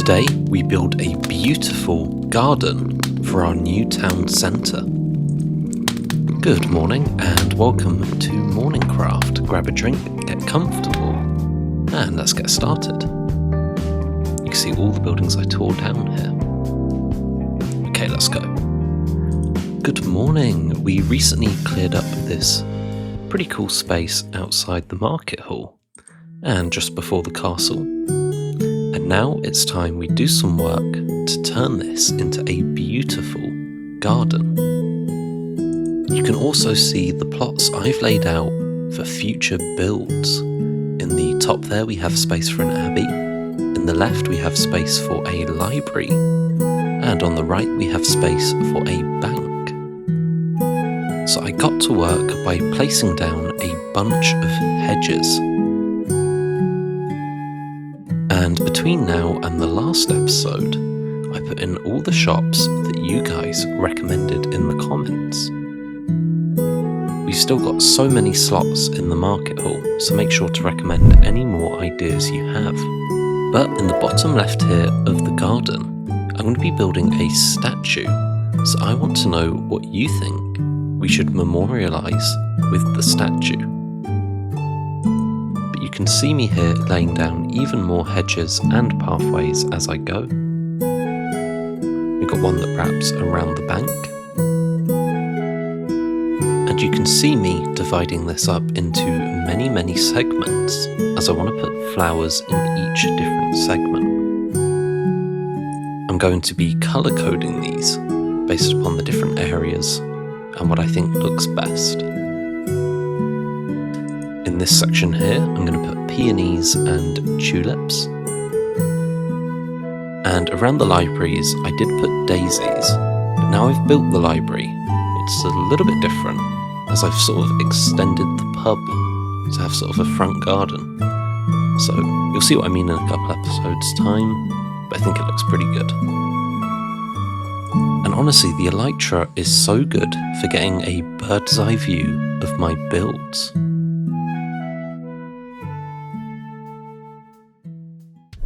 Today we build a beautiful garden for our new town centre. Good morning and welcome to MorningCraft. Grab a drink, get comfortable, and let's get started. You can see all the buildings I tore down here. Okay, let's go. Good morning. We recently cleared up this pretty cool space outside the market hall and just before the castle. And now it's time we do some work to turn this into a beautiful garden. You can also see the plots I've laid out for future builds. In the top there we have space for an abbey, in the left we have space for a library, and on the right we have space for a bank. So I got to work by placing down a bunch of hedges. And between now and the last episode, I put in all the shops that you guys recommended in the comments. We've still got so many slots in the market hall, so make sure to recommend any more ideas you have. But in the bottom left here of the garden, I'm going to be building a statue, so I want to know what you think we should memorialise with the statue. But you can see me here laying down even more hedges and pathways as I go. We've got one that wraps around the bank. And you can see me dividing this up into many segments as I want to put flowers in each different segment. I'm going to be colour coding these based upon the different areas and what I think looks best. In this section here, I'm going to put peonies and tulips. And around the libraries, I did put daisies, but now I've built the library, it's a little bit different, as I've sort of extended the pub to have sort of a front garden. So you'll see what I mean in a couple episodes' time, but I think it looks pretty good. And honestly, the elytra is so good for getting a bird's eye view of my builds.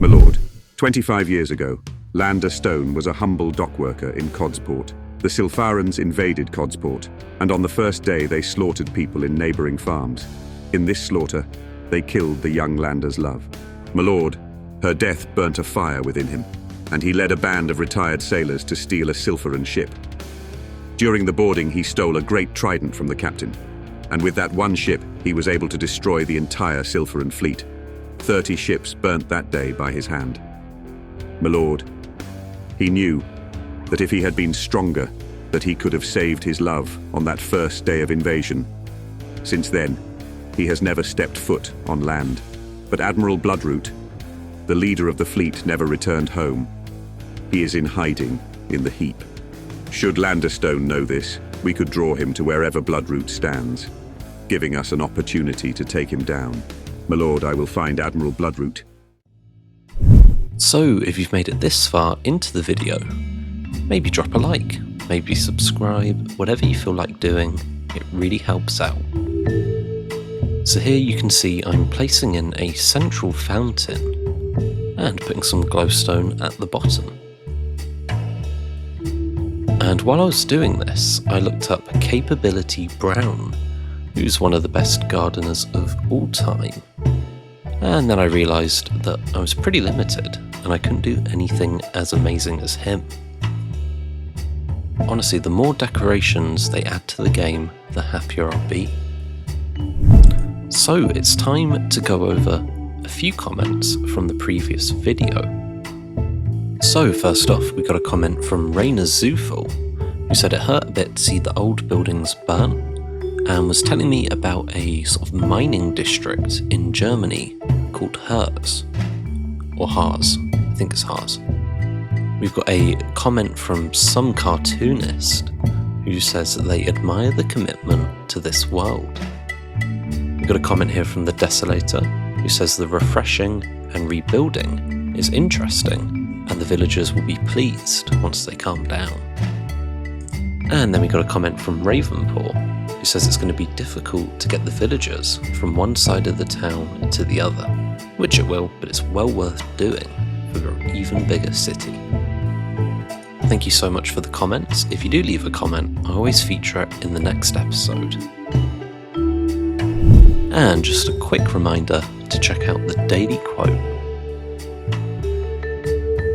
My lord, 25 years ago, Lander Stone was a humble dockworker in Codsport. The Silfarans invaded Codsport, and on the first day they slaughtered people in neighbouring farms. In this slaughter, they killed the young Lander's love. My lord, her death burnt a fire within him, and he led a band of retired sailors to steal a Silfaran ship. During the boarding, he stole a great trident from the captain, and with that one ship, he was able to destroy the entire Silfaran fleet. 30 ships burnt that day by his hand. My lord, he knew that if he had been stronger, that he could have saved his love on that first day of invasion. Since then, he has never stepped foot on land. But Admiral Bloodroot, the leader of the fleet, never returned home. He is in hiding in the heap. Should Landerstone know this, we could draw him to wherever Bloodroot stands, giving us an opportunity to take him down. My lord, I will find Admiral Bloodroot. So if you've made it this far into the video, maybe drop a like, maybe subscribe, whatever you feel like doing, it really helps out. So here you can see I'm placing in a central fountain and putting some glowstone at the bottom. And while I was doing this, I looked up Capability Brown, who's one of the best gardeners of all time. And then I realised that I was pretty limited and I couldn't do anything as amazing as him. Honestly, the more decorations they add to the game, the happier I'll be. So it's time to go over a few comments from the previous video. So first off, we got a comment from Rainer Zufel, who said it hurt a bit to see the old buildings burn, and was telling me about a sort of mining district in Germany called Harz, or Harz, I think it's Harz. We've got a comment from some cartoonist who says that they admire the commitment to this world. We've got a comment here from the Desolator who says the refreshing and rebuilding is interesting and the villagers will be pleased once they calm down. And then we got a comment from Ravenpaw who says it's going to be difficult to get the villagers from one side of the town to the other, which it will, but it's well worth doing for even bigger city. Thank you so much for the comments. If you do leave a comment, I always feature it in the next episode. And just a quick reminder to check out the daily quote.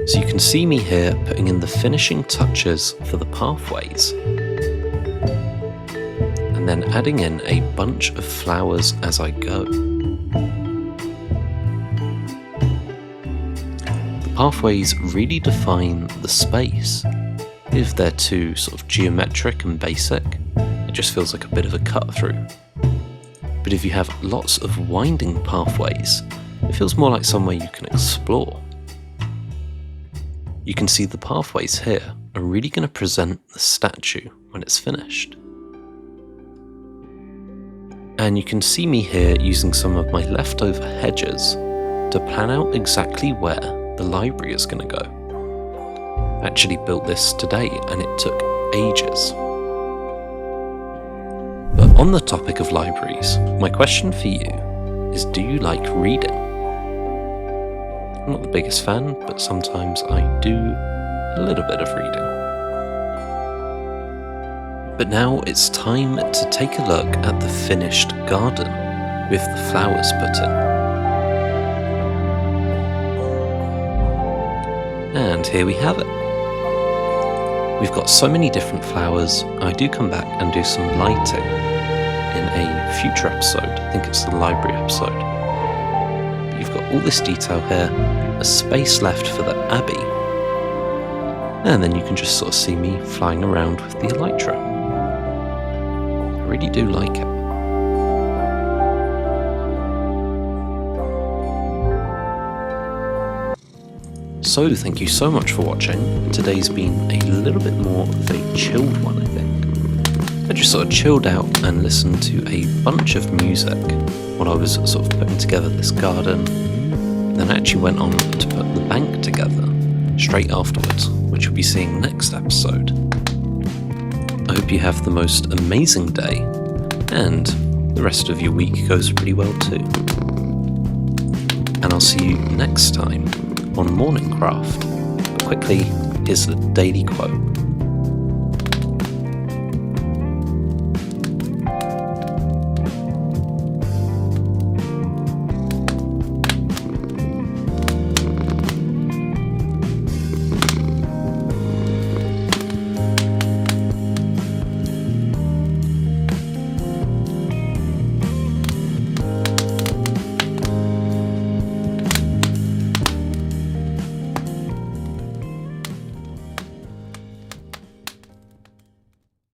So you can see me here putting in the finishing touches for the pathways, and then adding in a bunch of flowers as I go. The pathways really define the space. If they're too sort of geometric and basic, it just feels like a bit of a cut through. But if you have lots of winding pathways, it feels more like somewhere you can explore. You can see the pathways here are really going to present the statue when it's finished. And you can see me here using some of my leftover hedges to plan out exactly where the library is going to go. I actually built this today and it took ages. But on the topic of libraries, my question for you is, do you like reading? I'm not the biggest fan, but sometimes I do a little bit of reading. But now it's time to take a look at the finished garden with the flowers put in. And here we have it. We've got so many different flowers. I do come back and do some lighting in a future episode. I think it's the library episode. But you've got all this detail here, a space left for the abbey, and then you can just sort of see me flying around with the elytra. I really do like it. So thank you so much for watching. Today's been a little bit more of a chilled one, I think. I just sort of chilled out and listened to a bunch of music while I was sort of putting together this garden. Then I actually went on to put the bank together straight afterwards, which you'll be seeing next episode. I hope you have the most amazing day, and the rest of your week goes pretty well too. And I'll see you next time on MorningCraft. But quickly, here's the daily quote.